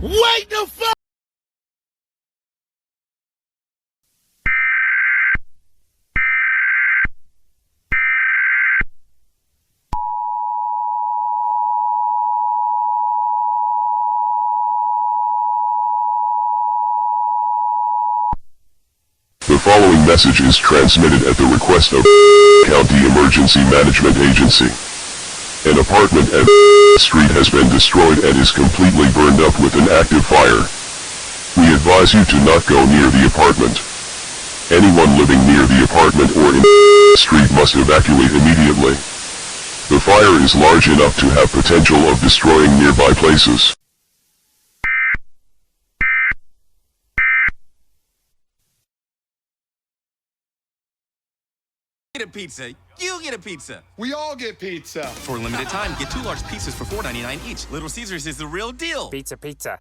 Wait the fuck! The following message is transmitted at the request of County Emergency Management Agency. An apartment at Street has been destroyed and is completely burned up with an active fire. We advise you to not go near the apartment. Anyone living near the apartment or in Street must evacuate immediately. The fire is large enough to have potential of destroying nearby places. Get a pizza. You get a pizza. We all get pizza. For a limited time, get 2 large pizzas for $4.99 each. Little Caesars is the real deal. Pizza, pizza.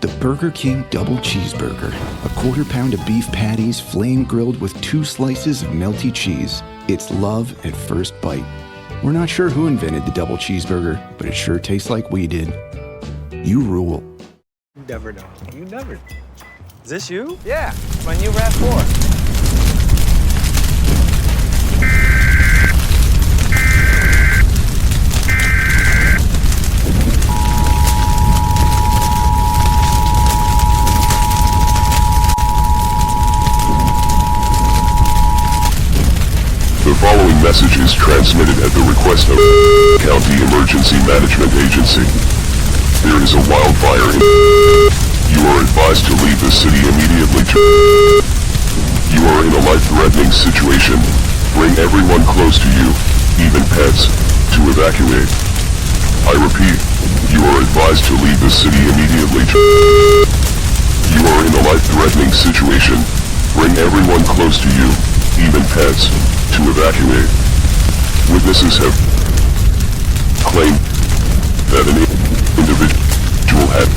The Burger King Double Cheeseburger. A quarter-pound of beef patties, flame-grilled with 2 slices of melty cheese. It's love at first bite. We're not sure who invented the double cheeseburger, but it sure tastes like we did. You rule. You never know. You never know. Is this you? Yeah, it's my new RAV4. The following message is transmitted at the request of County Emergency Management Agency. There is a wildfire in. You are advised to leave the city immediately. You are in a life-threatening situation. Bring everyone close to you, even pets, to evacuate. I repeat, you are advised to leave the city immediately. You are in a life-threatening situation. Bring everyone close to you, even pets, to evacuate. Witnesses have claimed that an individual had